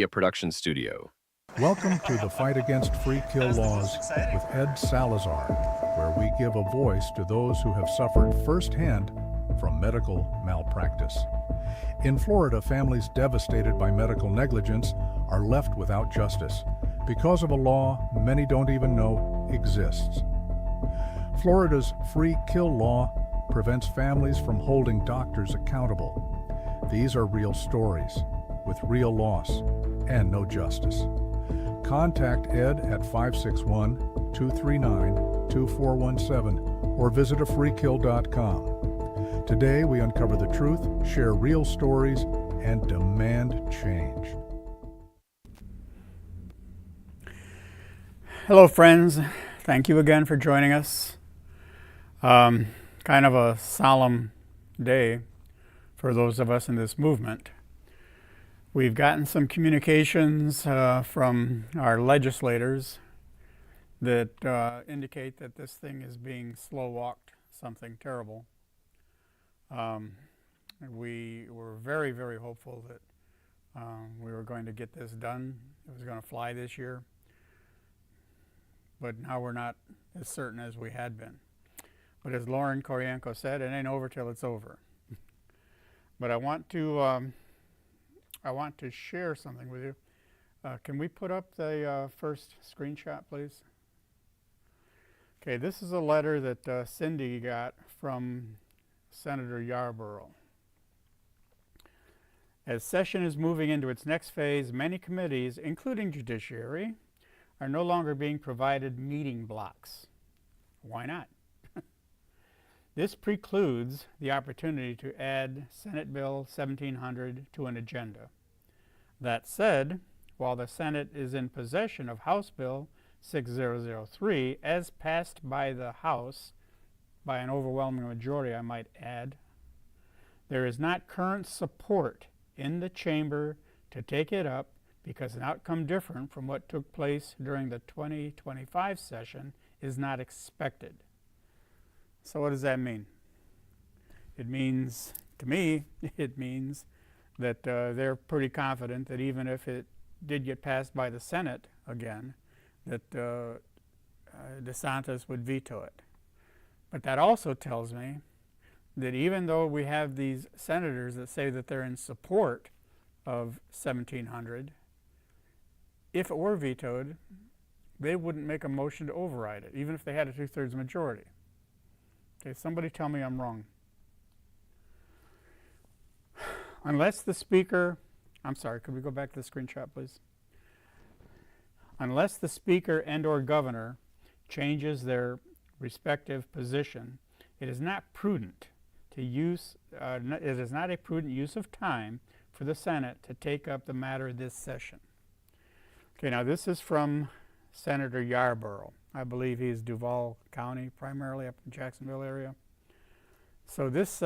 A production studio. Welcome to the Fight Against Free Kill Laws with Ed Salazar, where we give a voice to those who have suffered firsthand from medical malpractice. In Florida, families devastated by medical negligence are left without justice because of a law many don't even know exists. Florida's Free Kill Law prevents families from holding doctors accountable. These are real stories with real loss and no justice. Contact Ed at 561-239-2417 or visit afreekill.com. Today we uncover the truth, share real stories, and demand change. Hello friends, thank you again for joining us. Kind of a solemn day for those of us in this movement. We've gotten some communications from our legislators that indicate that this thing is being slow-walked, something terrible. We were very, very hopeful that we were going to get this done. It was going to fly this year. But now we're not as certain as we had been. But as Lauren Koryanko said, it ain't over till it's over. But I want to share something with you. Can we put up the first screenshot, please? Okay, this is a letter that Cindy got from Senator Yarborough. As session is moving into its next phase, many committees, including Judiciary, are no longer being provided meeting blocks. Why not? This precludes the opportunity to add Senate Bill 1700 to an agenda. That said, while the Senate is in possession of House Bill 6003, as passed by the House by an overwhelming majority, I might add, there is not current support in the chamber to take it up because an outcome different from what took place during the 2025 session is not expected. So what does that mean? It means, to me, it means that they're pretty confident that even if it did get passed by the Senate again, that DeSantis would veto it. But that also tells me that even though we have these senators that say that they're in support of 1700, if it were vetoed, they wouldn't make a motion to override it, even if they had a 2/3 majority. Okay, somebody tell me I'm wrong. Unless the Speaker, I'm sorry, could we go back to the screenshot, please? Unless the Speaker and or Governor changes their respective position, it is not prudent to use, it is not a prudent use of time for the Senate to take up the matter this session. Okay, now this is from Senator Yarborough. I believe he's Duval County, primarily up in Jacksonville area. So this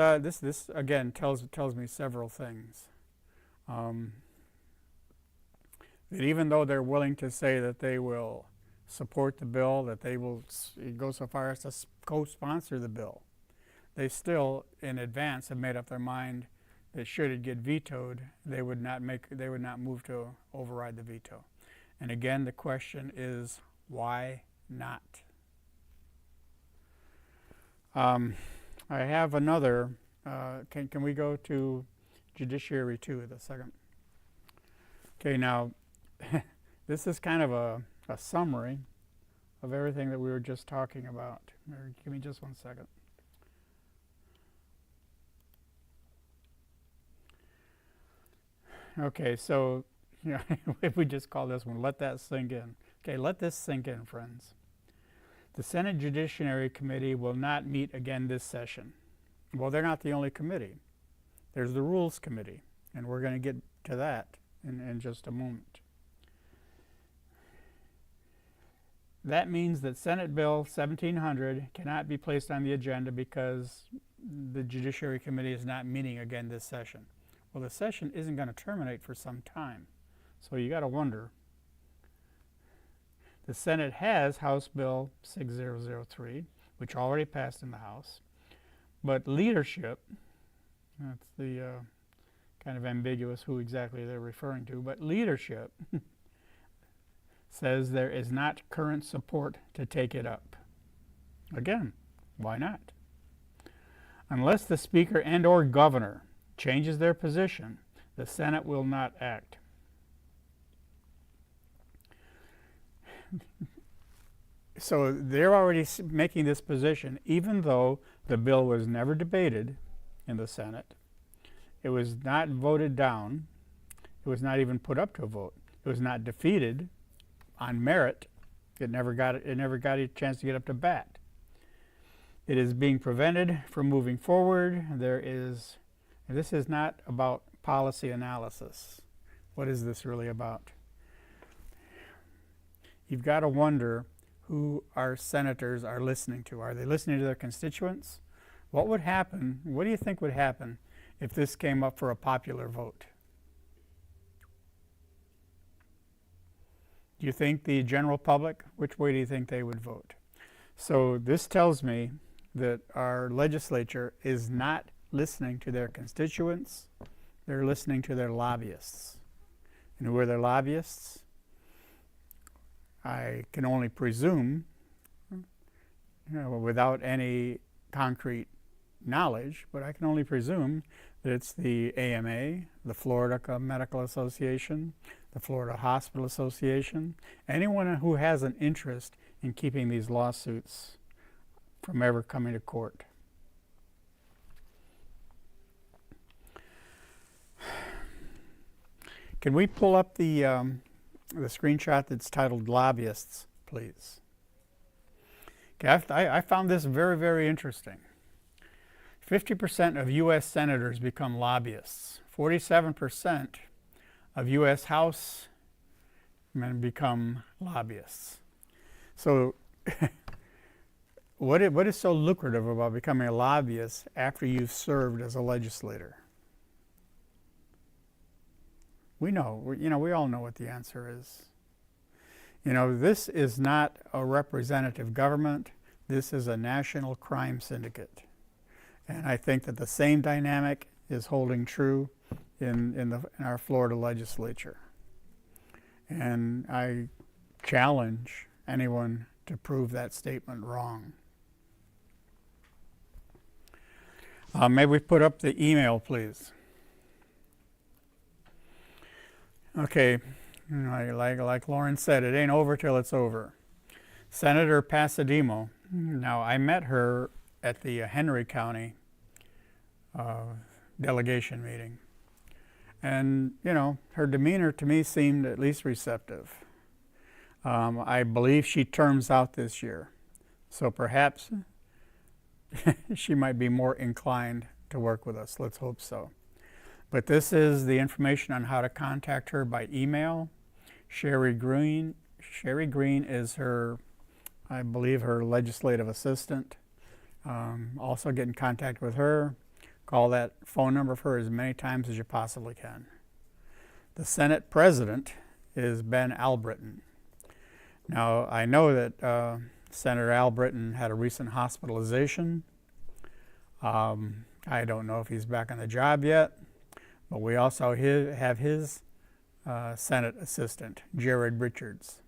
again tells me several things. That even though they're willing to say that they will support the bill, that they will go so far as to co-sponsor the bill, they still, in advance, have made up their mind that should it get vetoed, they would not move to override the veto. And again, the question is, why not? I have another. Can we go to Judiciary 2 the second? Okay, now this is kind of a summary of everything that we were just talking about. Give me just 1 second. Okay, so if we just call this one, let that sink in. Okay, let this sink in, friends. The Senate Judiciary Committee will not meet again this session. Well, they're not the only committee. There's the Rules Committee, and we're going to get to that in just a moment. That means that Senate Bill 1700 cannot be placed on the agenda because the Judiciary Committee is not meeting again this session. Well, the session isn't going to terminate for some time, so you got to wonder. The Senate has House Bill 6003, which already passed in the House, but leadership, that's the kind of ambiguous who exactly they're referring to, but leadership says there is not current support to take it up. Again, why not? Unless the Speaker and/or Governor changes their position, the Senate will not act. So they're already making this position, even though the bill was never debated in the Senate. It was not voted down. It was not even put up to a vote. It was not defeated on merit. It never got a chance to get up to bat. It is being prevented from moving forward. This is not about policy analysis. What is this really about? You've got to wonder who our senators are listening to. Are they listening to their constituents? What would happen? What do you think would happen if this came up for a popular vote? Do you think the general public, which way do you think they would vote? So this tells me that our legislature is not listening to their constituents. They're listening to their lobbyists. And who are their lobbyists? I can only presume, without any concrete knowledge, but I can only presume that it's the AMA, the Florida Medical Association, the Florida Hospital Association, anyone who has an interest in keeping these lawsuits from ever coming to court. Can we pull up the screenshot that's titled Lobbyists, please? Okay, I found this very, very interesting. 50% of U.S. senators become lobbyists. 47% of U.S. House men become lobbyists. So what is so lucrative about becoming a lobbyist after you've served as a legislator? We know, we all know what the answer is. This is not a representative government. This is a national crime syndicate. And I think that the same dynamic is holding true in our Florida legislature. And I challenge anyone to prove that statement wrong. May we put up the email, please? Okay, like Lauren said, it ain't over till it's over. Senator Pasademo. Now, I met her at the Henry County delegation meeting. And, her demeanor to me seemed at least receptive. I believe she terms out this year. So perhaps she might be more inclined to work with us. Let's hope so. But this is the information on how to contact her by email. Sherry Green is her, I believe, her legislative assistant. Also get in contact with her. Call that phone number for her as many times as you possibly can. The Senate President is Ben Albritton. Now, I know that Senator Albritton had a recent hospitalization. I don't know if he's back on the job yet. But we also have his Senate assistant, Jared Richards.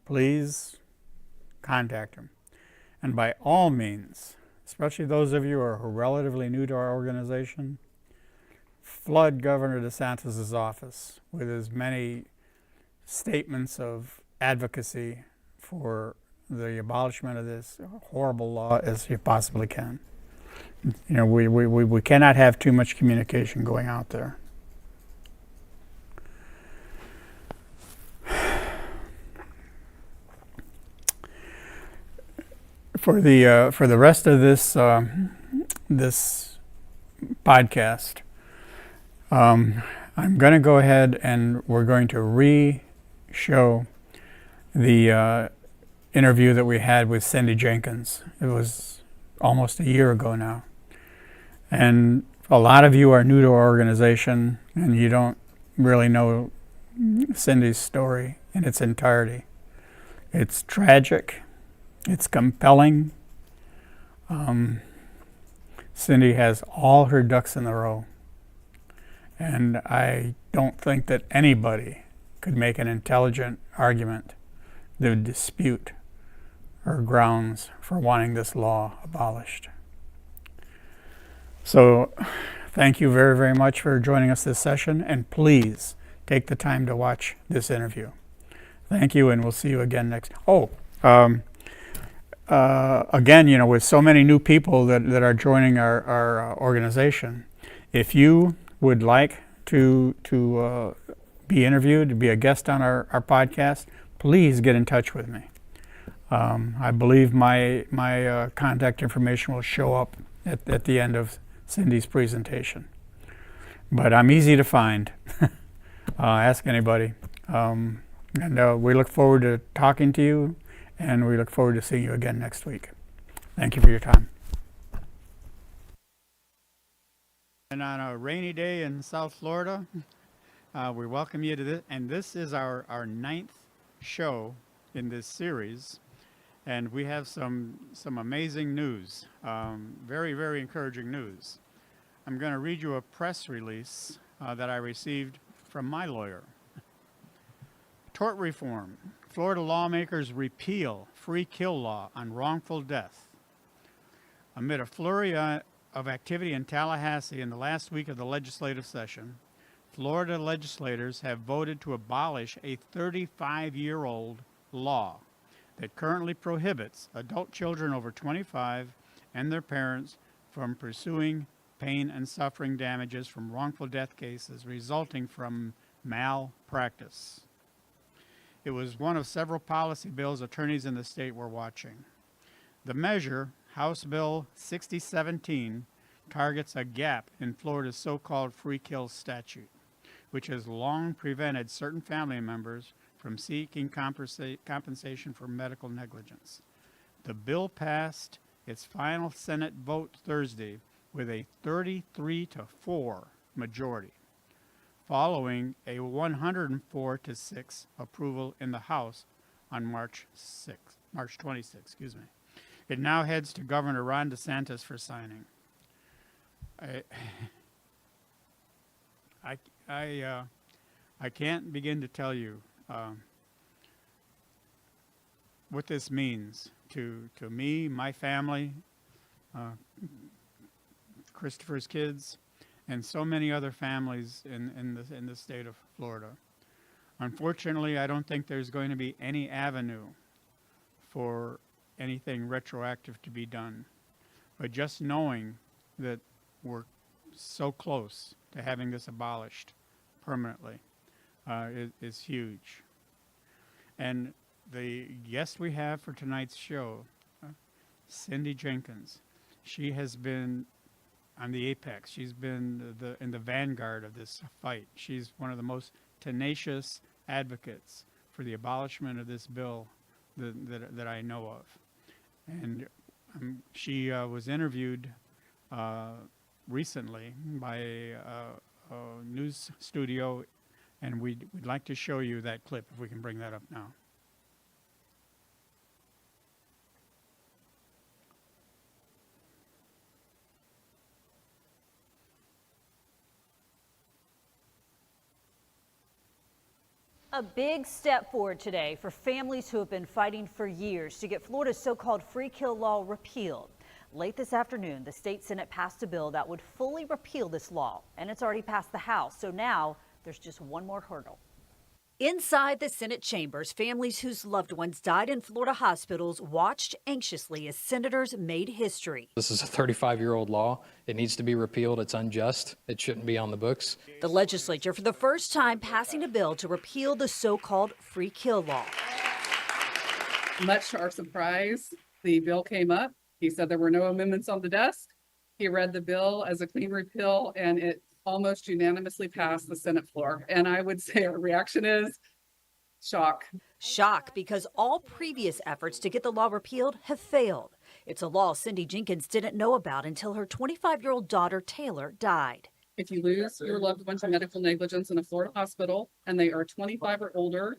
Please contact him. And by all means, especially those of you who are relatively new to our organization, flood Governor DeSantis' office with as many statements of advocacy for the abolishment of this horrible law as you possibly can. We cannot have too much communication going out there. For the rest of this this podcast, I'm going to go ahead and we're going to re-show the interview that we had with Cindy Jenkins. It was almost a year ago now. And a lot of you are new to our organization and you don't really know Cindy's story in its entirety. It's tragic. It's compelling. Cindy has all her ducks in a row. And I don't think that anybody could make an intelligent argument that would dispute her grounds for wanting this law abolished. So thank you very, very much for joining us this session, and please take the time to watch this interview. Thank you, and we'll see you again next. Again, you know, with so many new people that are joining our organization, if you would like to be interviewed, to be a guest on our podcast, please get in touch with me. I believe my contact information will show up at the end of Cindy's presentation. But I'm easy to find. Ask anybody. And we look forward to talking to you, and we look forward to seeing you again next week. Thank you for your time. And on a rainy day in South Florida, we welcome you to this. And this is our 9th show in this series. And we have some amazing news, very, very encouraging news. I'm going to read you a press release that I received from my lawyer. Tort reform. Florida lawmakers repeal free kill law on wrongful death. Amid a flurry of activity in Tallahassee in the last week of the legislative session, Florida legislators have voted to abolish a 35-year-old law that currently prohibits adult children over 25 and their parents from pursuing pain and suffering damages from wrongful death cases resulting from malpractice. It was one of several policy bills attorneys in the state were watching. The measure, House Bill 6017, targets a gap in Florida's so-called free kill statute, which has long prevented certain family members from seeking compensation for medical negligence. The bill passed its final Senate vote Thursday with a 33-4 majority, following a 104-6 approval in the House on March 26. It now heads to Governor Ron DeSantis for signing. I can't begin to tell you what this means to me, my family, Christopher's kids, and so many other families in the state of Florida. Unfortunately, I don't think there's going to be any avenue for anything retroactive to be done. But just knowing that we're so close to having this abolished permanently is huge. And the guest we have for tonight's show, Cindy Jenkins, she has been on the apex. She's been in the vanguard of this fight. She's one of the most tenacious advocates for the abolishment of this bill that I know of. And she was interviewed recently by a news studio, and we'd like to show you that clip if we can bring that up now. A big step forward today for families who have been fighting for years to get Florida's so-called free kill law repealed. Late this afternoon, the state Senate passed a bill that would fully repeal this law, and it's already passed the House. So now there's just one more hurdle. Inside the Senate chambers, families whose loved ones died in Florida hospitals watched anxiously as senators made history. This is a 35-year-old law. It needs to be repealed. It's unjust. It shouldn't be on the books. The legislature, for the first time, passing a bill to repeal the so-called free kill law. Much to our surprise, the bill came up. He said there were no amendments on the desk. He read the bill as a clean repeal, and it almost unanimously passed the Senate floor. And I would say our reaction is shock. Shock because all previous efforts to get the law repealed have failed. It's a law Cindy Jenkins didn't know about until her 25-year-old daughter, Taylor, died. If you lose your loved one to medical negligence in a Florida hospital and they are 25 or older,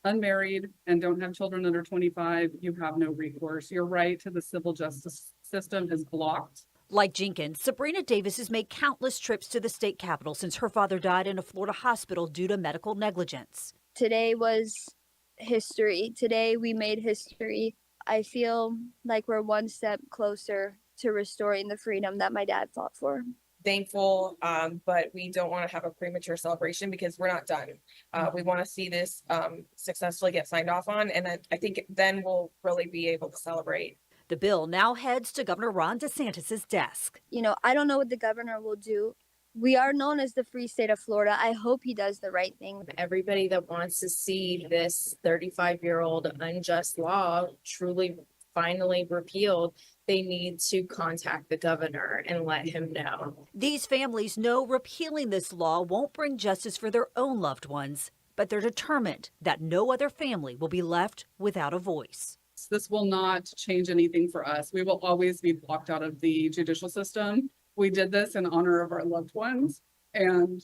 unmarried, and don't have children under 25, you have no recourse. Your right to the civil justice system is blocked. Like Jenkins, Sabrina Davis has made countless trips to the state capitol since her father died in a Florida hospital due to medical negligence. Today was history. Today we made history. I feel like we're one step closer to restoring the freedom that my dad fought for. Thankful, but we don't want to have a premature celebration because we're not done. We want to see this successfully get signed off on, and I think then we'll really be able to celebrate. The bill now heads to Governor Ron DeSantis' desk. You know, I don't know what the governor will do. We are known as the free state of Florida. I hope he does the right thing. Everybody that wants to see this 35-year-old unjust law truly finally repealed, they need to contact the governor and let him know. These families know repealing this law won't bring justice for their own loved ones, but they're determined that no other family will be left without a voice. This will not change anything for us. We will always be blocked out of the judicial system. We did this in honor of our loved ones, and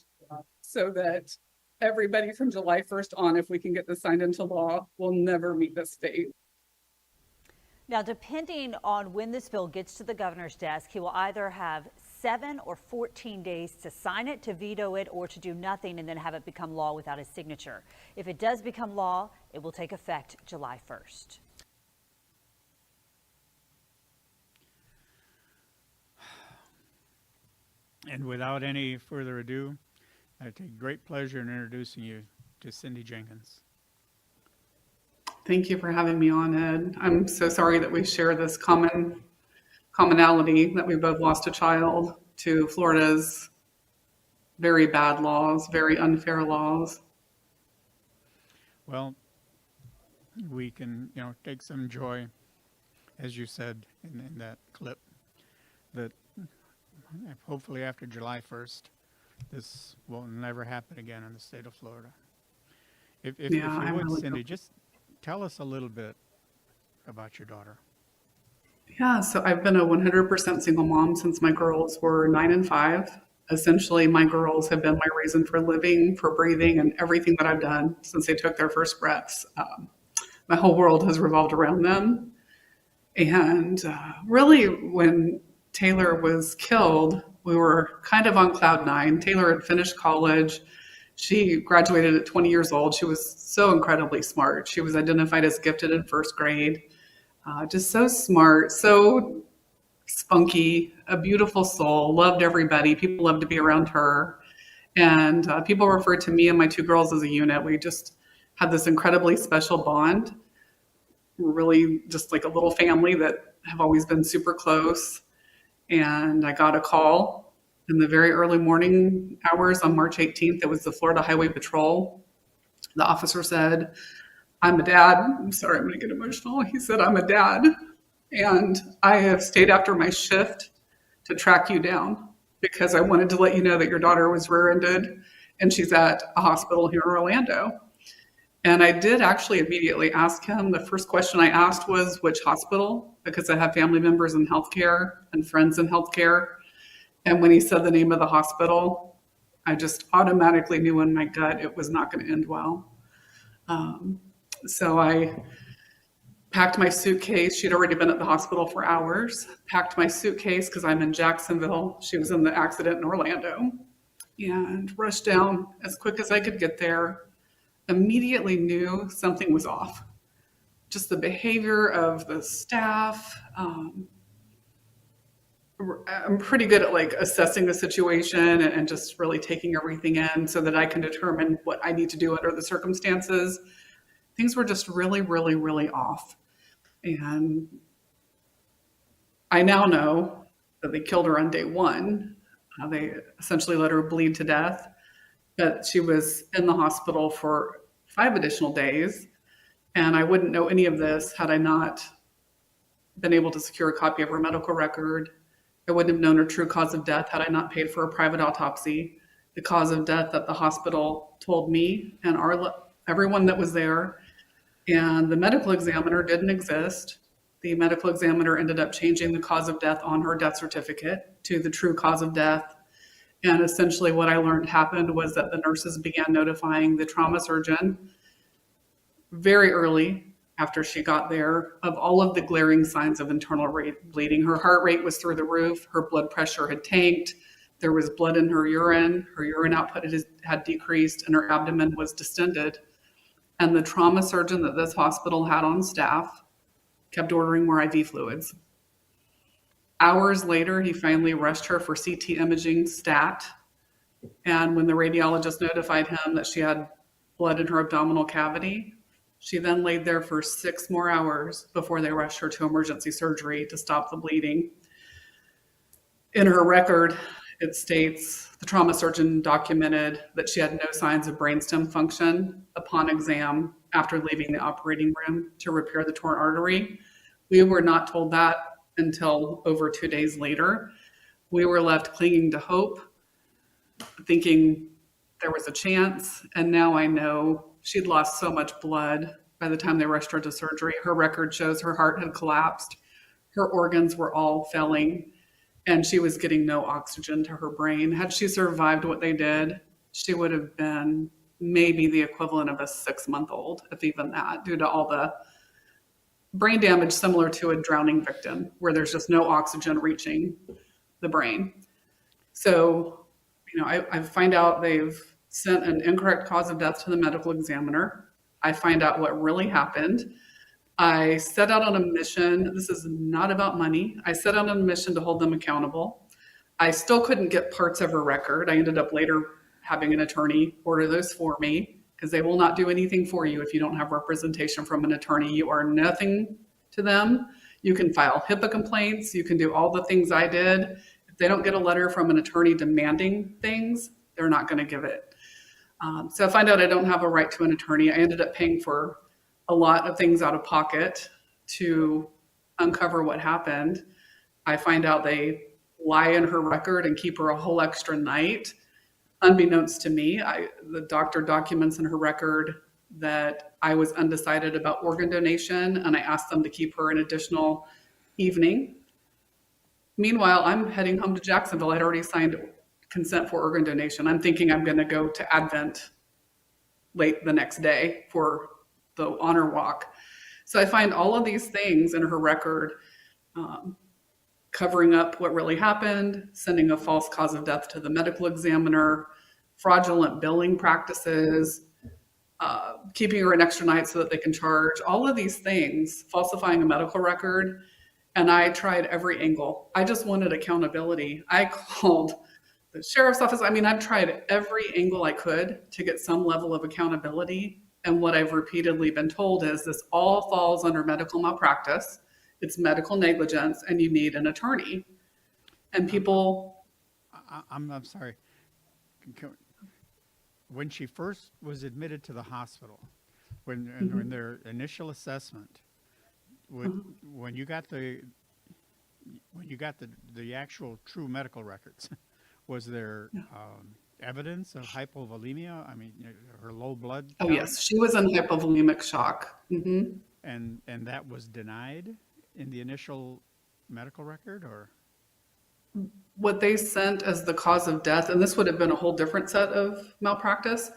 so that everybody from July 1st on, if we can get this signed into law, will never meet this fate. Now, depending on when this bill gets to the governor's desk, he will either have 7 or 14 days to sign it, to veto it, or to do nothing and then have it become law without his signature. If it does become law, it will take effect July 1st. And without any further ado, I take great pleasure in introducing you to Cindy Jenkins. Thank you for having me on, Ed. I'm so sorry that we share this commonality, that we both lost a child to Florida's very bad laws, very unfair laws. Well, we can, take some joy, as you said in that clip, that hopefully after July 1st, this will never happen again in the state of Florida. If you would, really Cindy, just tell us a little bit about your daughter. Yeah, so I've been a 100% single mom since my girls were 9 and 5. Essentially, my girls have been my reason for living, for breathing, and everything that I've done since they took their first breaths. My whole world has revolved around them. And really, when Taylor was killed, we were kind of on cloud 9. Taylor had finished college. She graduated at 20 years old. She was so incredibly smart. She was identified as gifted in first grade. Just so smart, so spunky, a beautiful soul, loved everybody. People loved to be around her. And people referred to me and my 2 girls as a unit. We just had this incredibly special bond. We're really just like a little family that have always been super close. And I got a call in the very early morning hours on March 18th. It was the Florida Highway Patrol. The officer said, "I'm a dad." I'm sorry, I'm going to get emotional. He said, "I'm a dad, and I have stayed after my shift to track you down because I wanted to let you know that your daughter was rear-ended and she's at a hospital here in Orlando." And I did actually immediately ask him. The first question I asked was, which hospital? Because I have family members in healthcare and friends in healthcare. And when he said the name of the hospital, I just automatically knew in my gut it was not going to end well. So I packed my suitcase. She'd already been at the hospital for hours. Packed my suitcase because I'm in Jacksonville. She was in the accident in Orlando. And rushed down as quick as I could get there. Immediately knew something was off. Just the behavior of the staff. I'm pretty good at assessing the situation and just really taking everything in so that I can determine what I need to do under the circumstances. Things were just really, really, really off. And I now know that they killed her on day 1. They essentially let her bleed to death. But she was in the hospital for 5 additional days. And I wouldn't know any of this had I not been able to secure a copy of her medical record. I wouldn't have known her true cause of death had I not paid for a private autopsy. The cause of death that the hospital told me and everyone that was there. And the medical examiner didn't exist. The medical examiner ended up changing the cause of death on her death certificate to the true cause of death. And essentially what I learned happened was that the nurses began notifying the trauma surgeon very early after she got there of all of the glaring signs of internal bleeding. Her heart rate was through the roof. Her blood pressure had tanked. There was blood in her urine. Her urine output had decreased, and her abdomen was distended. And the trauma surgeon that this hospital had on staff kept ordering more IV fluids. Hours later, he finally rushed her for CT imaging stat. And when the radiologist notified him that she had blood in her abdominal cavity, she then laid there for 6 more hours before they rushed her to emergency surgery to stop the bleeding. In her record, it states the trauma surgeon documented that she had no signs of brainstem function upon exam after leaving the operating room to repair the torn artery. We were not told that until over 2 days later. We were left clinging to hope, thinking there was a chance. And now I know she'd lost so much blood by the time they rushed her to surgery. Her record shows her heart had collapsed. Her organs were all failing, and she was getting no oxygen to her brain. Had she survived what they did, she would have been maybe the equivalent of a 6-month-old, if even that, due to all the brain damage similar to a drowning victim, where there's just no oxygen reaching the brain. So, I find out they've sent an incorrect cause of death to the medical examiner. I find out what really happened. I set out on a mission. This is not about money. I set out on a mission to hold them accountable. I still couldn't get parts of her record. I ended up later having an attorney order those for me, because they will not do anything for you if you don't have representation from an attorney. You are nothing to them. You can file HIPAA complaints. You can do all the things I did. If they don't get a letter from an attorney demanding things, they're not going to give it. So I find out I don't have a right to an attorney. I ended up paying for a lot of things out of pocket to uncover what happened. I find out they lie in her record and keep her a whole extra night. Unbeknownst to me, the doctor documents in her record that I was undecided about organ donation, and I asked them to keep her an additional evening. Meanwhile, I'm heading home to Jacksonville. I'd already signed consent for organ donation. I'm thinking I'm going to go to Advent late the next day for the honor walk. So I find all of these things in her record, covering up what really happened, sending a false cause of death to the medical examiner, fraudulent billing practices, keeping her an extra night so that they can charge, all of these things, falsifying a medical record. And I tried every angle. I just wanted accountability. I called the sheriff's office. I've tried every angle I could to get some level of accountability. And what I've repeatedly been told is this all falls under medical malpractice. It's medical negligence, and you need an attorney. And people... I'm sorry. When she first was admitted to the hospital, when their initial assessment, when you got the actual true medical records, was there evidence of hypovolemia? Her low blood count? Oh yes, she was in hypovolemic shock. Mm-hmm. And that was denied in the initial medical record, or? What they sent as the cause of death, and this would have been a whole different set of malpractice,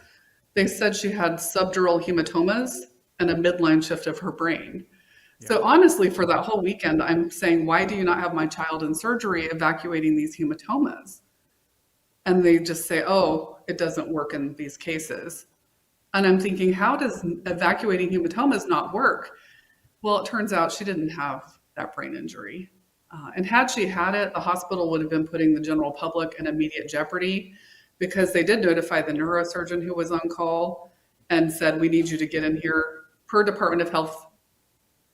they said she had subdural hematomas and a midline shift of her brain. Yeah. So honestly, for that whole weekend, I'm saying, why do you not have my child in surgery evacuating these hematomas? And they just say, oh, it doesn't work in these cases. And I'm thinking, how does evacuating hematomas not work? Well, it turns out she didn't have that brain injury. And had she had it, the hospital would have been putting the general public in immediate jeopardy, because they did notify the neurosurgeon who was on call and said, we need you to get in here per Department of Health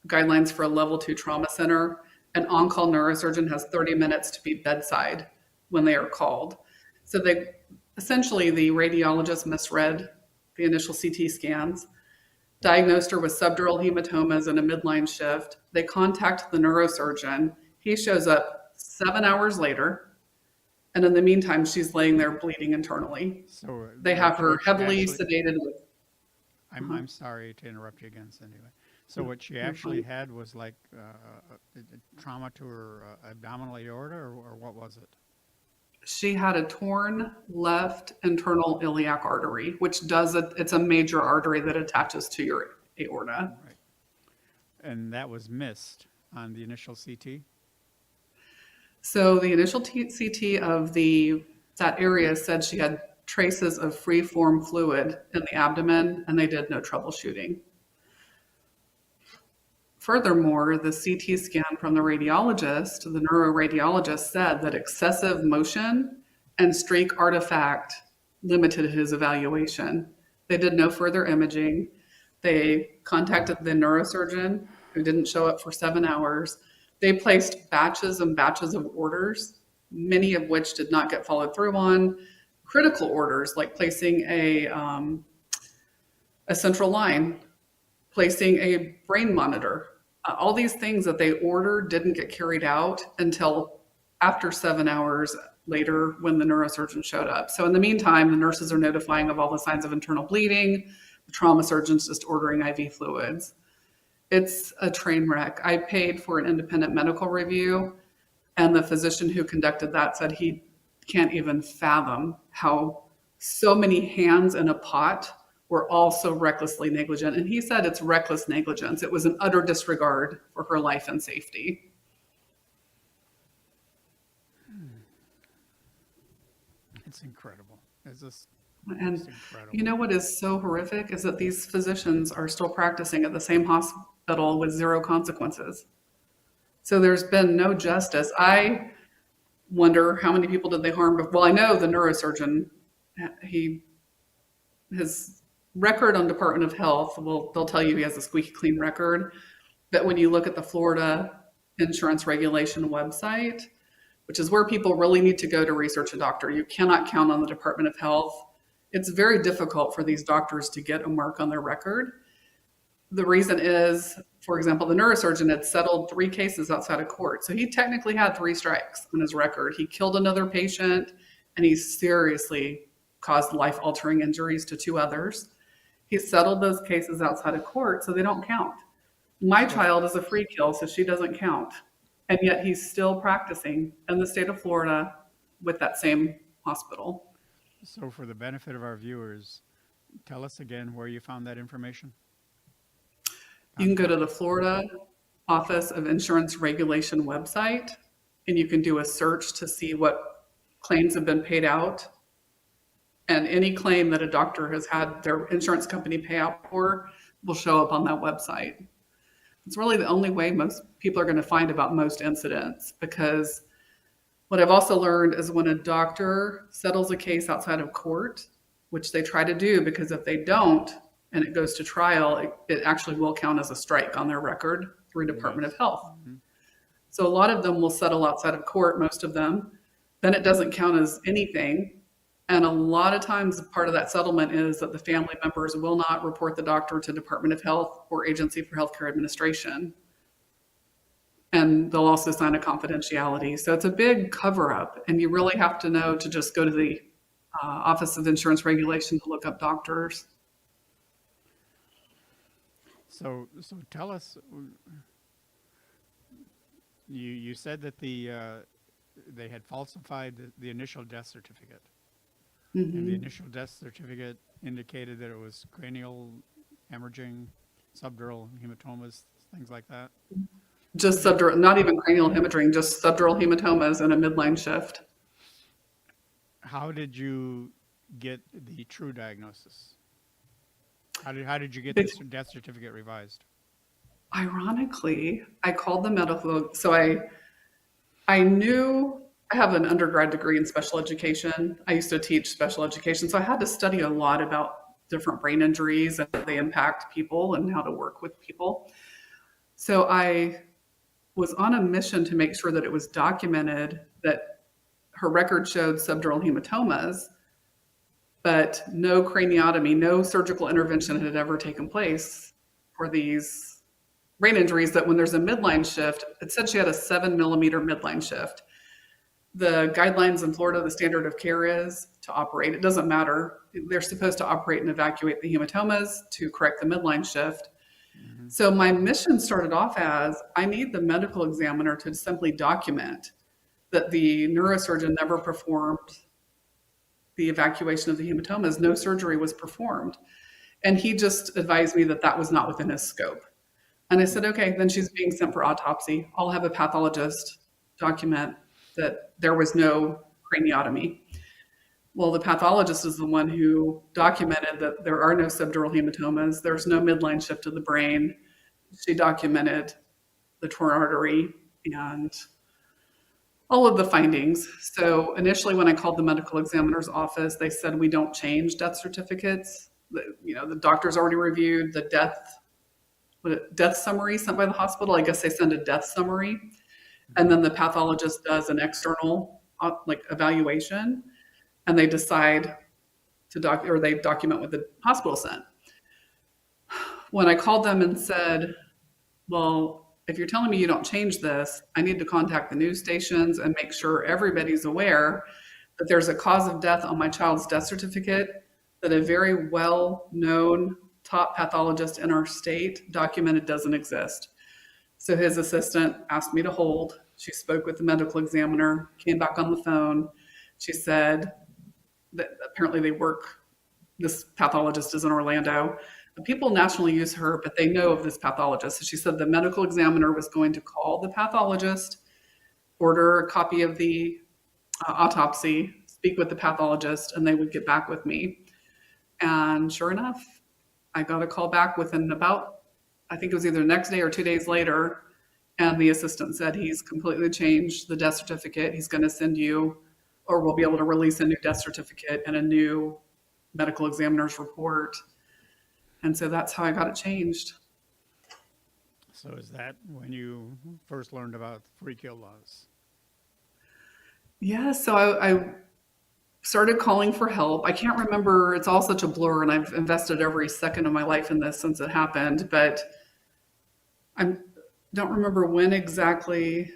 guidelines for a level 2 trauma center. An on-call neurosurgeon has 30 minutes to be bedside when they are called. So the radiologist misread the initial CT scans, diagnosed her with subdural hematomas and a midline shift. They contact the neurosurgeon. He shows up 7 hours later. And in the meantime, she's laying there bleeding internally. So they have her heavily sedated with... I'm sorry to interrupt you again, Cindy. So what she actually had was like trauma to her abdominal aorta, or what was it? She had a torn left internal iliac artery, which it's a major artery that attaches to your aorta. Right. and that was missed on the initial CT? So the initial CT of that area said she had traces of free-form fluid in the abdomen, and they did no troubleshooting. Furthermore, the CT scan from the radiologist, the neuroradiologist, said that excessive motion and streak artifact limited his evaluation. They did no further imaging. They contacted the neurosurgeon, who didn't show up for 7 hours. They placed batches and batches of orders, many of which did not get followed through on. Critical orders, like placing a central line, placing a brain monitor. All these things that they ordered didn't get carried out until after 7 hours later when the neurosurgeon showed up. So in the meantime, the nurses are notifying of all the signs of internal bleeding, the trauma surgeon's just ordering IV fluids. It's a train wreck. I paid for an independent medical review, and the physician who conducted that said he can't even fathom how so many hands in a pot were all so recklessly negligent. And he said it's reckless negligence. It was an utter disregard for her life and safety. It's incredible. It's just And incredible. you know what is so horrific is that these physicians are still practicing at the same hospital with zero consequences. So there's been no justice. I wonder how many people did they harm. Well, I know the neurosurgeon, his record on Department of Health, well, they'll tell you he has a squeaky clean record. But when you look at the Florida insurance regulation website, which is where people really need to go to research a doctor, you cannot count on the Department of Health. It's very difficult for these doctors to get a mark on their record. The reason is, for example, the neurosurgeon had settled 3 cases outside of court. So he technically had 3 strikes on his record. He killed another patient, and he seriously caused life-altering injuries to 2 others. He settled those cases outside of court, so they don't count. My child is a free kill, so she doesn't count. And yet he's still practicing in the state of Florida with that same hospital. So for the benefit of our viewers, tell us again where you found that information. You can go to the Florida Office of Insurance Regulation website, and you can do a search to see what claims have been paid out. And any claim that a doctor has had their insurance company pay out for will show up on that website. It's really the only way most people are going to find about most incidents, because what I've also learned is when a doctor settles a case outside of court, which they try to do, because if they don't and it goes to trial, it actually will count as a strike on their record through Department of Health. Mm-hmm. So a lot of them will settle outside of court, most of them. Then it doesn't count as anything. And a lot of times part of that settlement is that the family members will not report the doctor to Department of Health or Agency for Healthcare Administration. And they'll also sign a confidentiality. So it's a big cover up, and you really have to know to just go to the Office of Insurance Regulation to look up doctors. So tell us, you said that they had falsified the initial death certificate. Mm-hmm. And the initial death certificate indicated that it was cranial hemorrhaging, subdural hematomas, things like that. Just subdural, not even cranial hemorrhaging, just subdural hematomas and a midline shift. How did you get the true diagnosis? How did you get this death certificate revised? Ironically, I called the medical, so I knew I have an undergrad degree in special education. I used to teach special education, so I had to study a lot about different brain injuries and how they impact people and how to work with people. So I was on a mission to make sure that it was documented that her record showed subdural hematomas, but no craniotomy, no surgical intervention had ever taken place for these brain injuries. That when there's a midline shift, it said she had a 7-millimeter midline shift. The guidelines in Florida, the standard of care is to operate. It doesn't matter. They're supposed to operate and evacuate the hematomas to correct the midline shift. Mm-hmm. So my mission started off as, I need the medical examiner to simply document that the neurosurgeon never performed the evacuation of the hematomas. No surgery was performed. And he just advised me that that was not within his scope. And I said, okay, then she's being sent for autopsy. I'll have a pathologist document that there was no craniotomy. Well, the pathologist is the one who documented that there are no subdural hematomas. There's no midline shift of the brain. She documented the torn artery and all of the findings. So initially, when I called the medical examiner's office, they said we don't change death certificates. The doctor's already reviewed the death summary sent by the hospital. I guess they send a death summary, and then the pathologist does an external evaluation, and they decide to they document what the hospital sent. When I called them and said, well, if you're telling me you don't change this, I need to contact the news stations and make sure everybody's aware that there's a cause of death on my child's death certificate that a very well-known top pathologist in our state documented doesn't exist. So his assistant asked me to hold. She spoke with the medical examiner, came back on the phone. She said that apparently this pathologist is in Orlando. The people nationally use her, but they know of this pathologist. So she said the medical examiner was going to call the pathologist, order a copy of the autopsy, speak with the pathologist, and they would get back with me. And sure enough, I got a call back within about, I think it was either the next day or 2 days later. And the assistant said he's completely changed the death certificate. He's going to send you, or we'll be able to release a new death certificate and a new medical examiner's report. And so that's how I got it changed. So is that when you first learned about free kill laws? Yeah, so I started calling for help. I can't remember, it's all such a blur, and I've invested every second of my life in this since it happened, but I don't remember when exactly.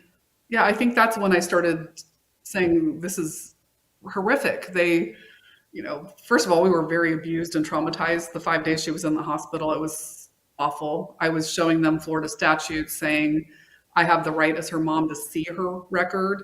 Yeah, I think that's when I started saying this is horrific. First of all, we were very abused and traumatized the 5 days she was in the hospital. It was awful. I was showing them Florida statutes saying I have the right as her mom to see her record.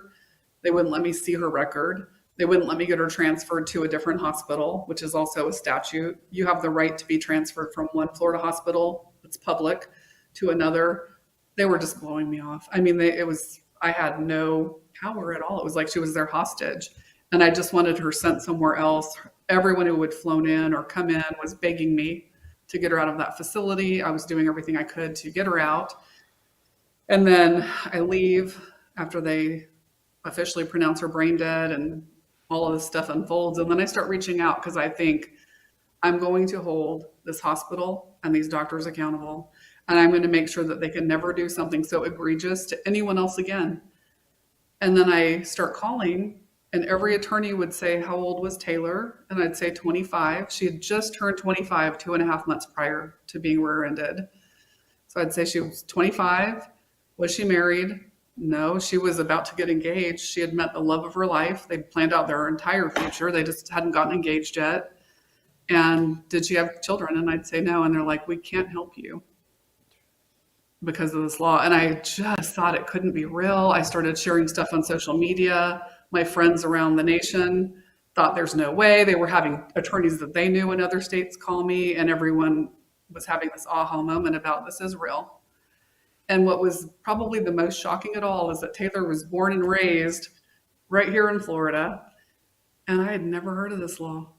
They wouldn't let me see her record. They wouldn't let me get her transferred to a different hospital, which is also a statute. You have the right to be transferred from one Florida hospital that's public to another. They were just blowing me off. I mean, I had no power at all. It was like she was their hostage. And I just wanted her sent somewhere else. Everyone who had flown in or come in was begging me to get her out of that facility. I was doing everything I could to get her out. And then I leave after they officially pronounce her brain dead and all of this stuff unfolds. And then I start reaching out because I think I'm going to hold this hospital and these doctors accountable. And I'm going to make sure that they can never do something so egregious to anyone else again. And then I start calling, and every attorney would say, how old was Taylor? And I'd say 25. She had just turned 25 2.5 months prior to being rear-ended. So I'd say she was 25. Was she married? No, she was about to get engaged. She had met the love of her life. They'd planned out their entire future. They just hadn't gotten engaged yet. And did she have children? And I'd say no. And they're like, we can't help you because of this law. And I just thought it couldn't be real. I started sharing stuff on social media. My friends around the nation thought there's no way. They were having attorneys that they knew in other states call me, and everyone was having this aha moment about this is real. And what was probably the most shocking at all is that Taylor was born and raised right here in Florida, and I had never heard of this law.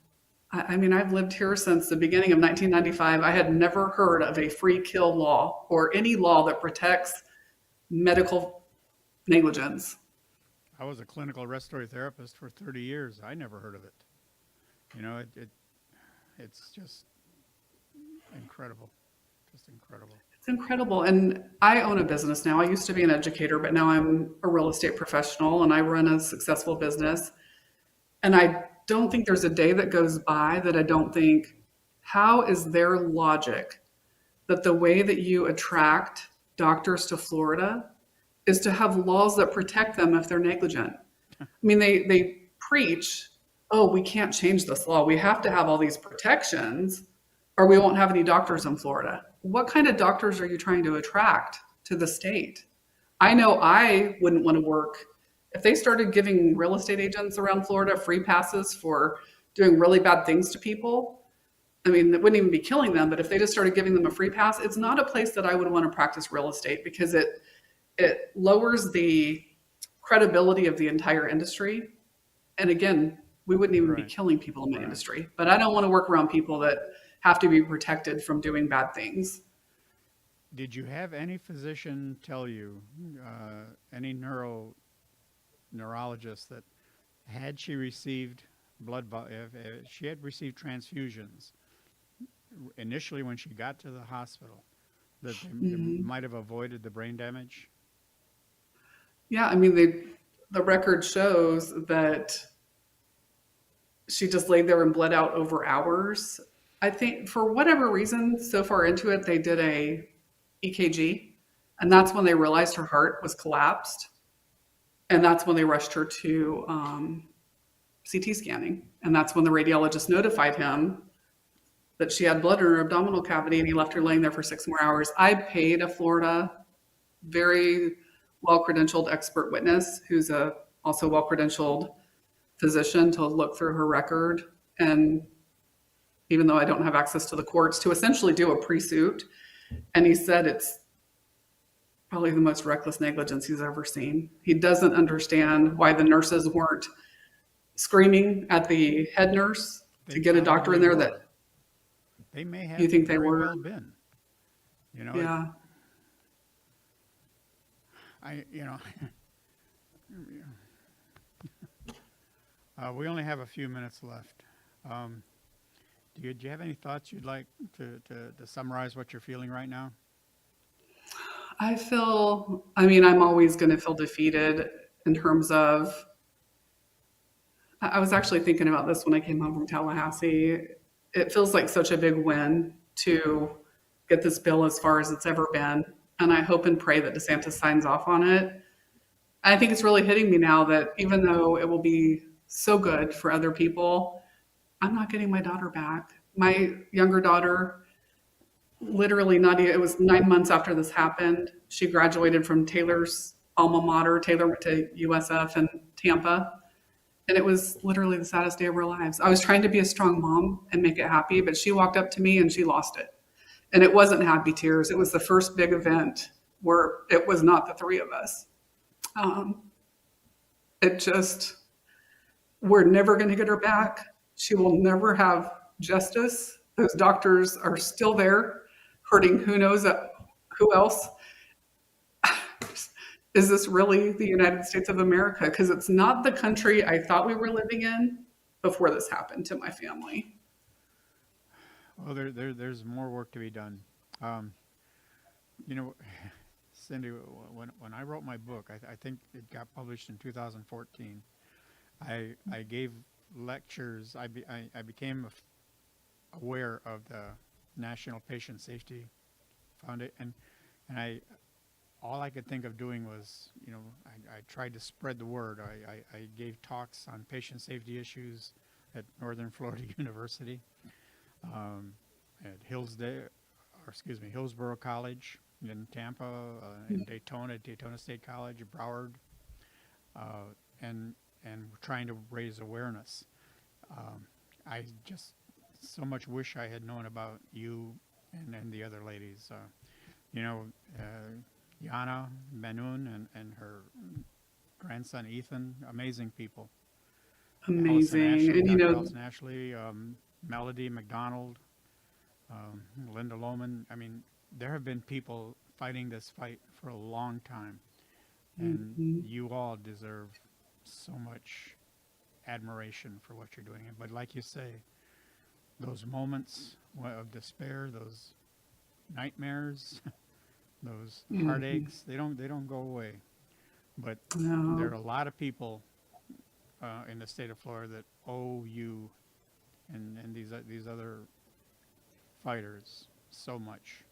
I mean, I've lived here since the beginning of 1995. I had never heard of a free kill law or any law that protects medical negligence. I was a clinical respiratory therapist for 30 years. I never heard of it. It's just incredible. Just incredible. It's incredible. And I own a business now. I used to be an educator, but now I'm a real estate professional and I run a successful business. And I don't think there's a day that goes by that I don't think, how is their logic that the way that you attract doctors to Florida is to have laws that protect them if they're negligent? I mean, they preach, oh, we can't change this law. We have to have all these protections or we won't have any doctors in Florida. What kind of doctors are you trying to attract to the state? I know I wouldn't want to work. If they started giving real estate agents around Florida free passes for doing really bad things to people, I mean, it wouldn't even be killing them, but if they just started giving them a free pass, it's not a place that I would want to practice real estate because it lowers the credibility of the entire industry. And again, we wouldn't even be Right. killing people in my Right. industry. But I don't want to work around people that have to be protected from doing bad things. Did you have any physician tell you, any neurologist, that had she received if she had received transfusions initially when she got to the hospital, that they might have avoided the brain damage? Yeah, I mean, the record shows that she just laid there and bled out over hours. I think for whatever reason, so far into it, they did a EKG, and that's when they realized her heart was collapsed. And that's when they rushed her to CT scanning. And that's when the radiologist notified him that she had blood in her abdominal cavity, and he left her laying there for 6 more hours. I paid a Florida, very well-credentialed expert witness who's a also well-credentialed physician to look through her record. And even though I don't have access to the courts, to essentially do a pre-suit. And he said it's probably the most reckless negligence he's ever seen. He doesn't understand why the nurses weren't screaming at the head nurse to get a doctor in there that they may have you think they very were. well been. Yeah. We only have a few minutes left. Do you have any thoughts you'd like to summarize what you're feeling right now? I'm always going to feel defeated in terms of, I was actually thinking about this when I came home from Tallahassee. It feels like such a big win to get this bill as far as it's ever been. And I hope and pray that DeSantis signs off on it. I think it's really hitting me now that even though it will be so good for other people, I'm not getting my daughter back. My younger daughter, literally it was 9 months after this happened. She graduated from Taylor's alma mater. Taylor went to USF in Tampa. And it was literally the saddest day of our lives. I was trying to be a strong mom and make it happy, but she walked up to me and she lost it. And it wasn't happy tears. It was the first big event where it was not the three of us. We're never going to get her back. She will never have justice. Those doctors are still there hurting who knows who else. Is this really the United States of America? Because it's not the country I thought we were living in before this happened to my family. Well, there's more work to be done. Cindy, when I wrote my book, I think it got published in 2014. I gave lectures. I became aware of the National Patient Safety Foundation, and all I could think of doing was, I tried to spread the word. I gave talks on patient safety issues at Northern Florida University, at Hillsborough College in Tampa, in Daytona State College, Broward, and we're trying to raise awareness. I just so much wish I had known about you and the other ladies. Yana Manoon and her grandson Ethan, amazing people. Amazing. Allison Ashley, Melody McDonald, Linda Lohman. I mean, there have been people fighting this fight for a long time, and you all deserve so much admiration for what you're doing. But like you say, those moments of despair, those nightmares, those heartaches, they don't go away. But there are a lot of people in the state of Florida that owe you and these other fighters so much.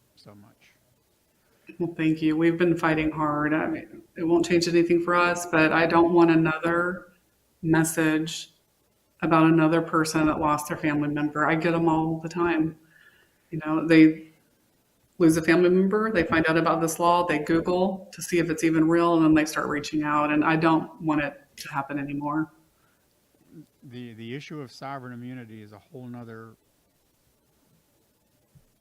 Well, thank you. We've been fighting hard. I mean, it won't change anything for us, but I don't want another message about another person that lost their family member. I get them all the time. They lose a family member, they find out about this law, they Google to see if it's even real, and then they start reaching out, and I don't want it to happen anymore. The issue of sovereign immunity is a whole nother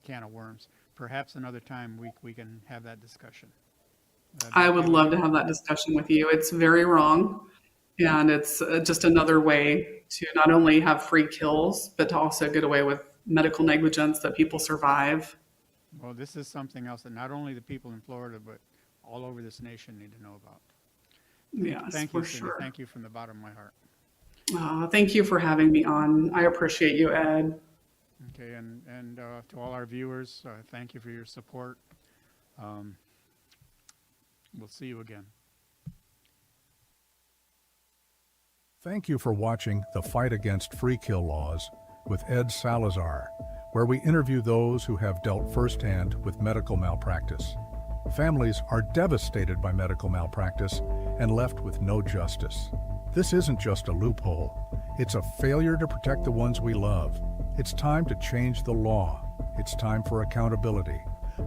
can of worms. Perhaps another time we can have that discussion. I would love to have that discussion with you. It's very wrong. And it's just another way to not only have free kills, but to also get away with medical negligence that people survive. Well, this is something else that not only the people in Florida, but all over this nation need to know about. Yes, Thank for you, Cindy. sure. Thank you from the bottom of my heart. Thank you for having me on. I appreciate you, Ed. Okay, and to all our viewers, thank you for your support. We'll see you again. Thank you for watching The Fight Against Free Kill Laws with Ed Salazar, where we interview those who have dealt firsthand with medical malpractice. Families are devastated by medical malpractice and left with no justice. This isn't just a loophole. It's a failure to protect the ones we love. It's time to change the law. It's time for accountability.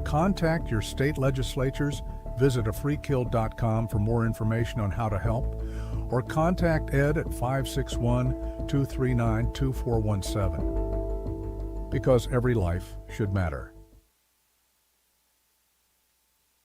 Contact your state legislatures, visit afreekill.com for more information on how to help, or contact Ed at 561-239-2417. Because every life should matter.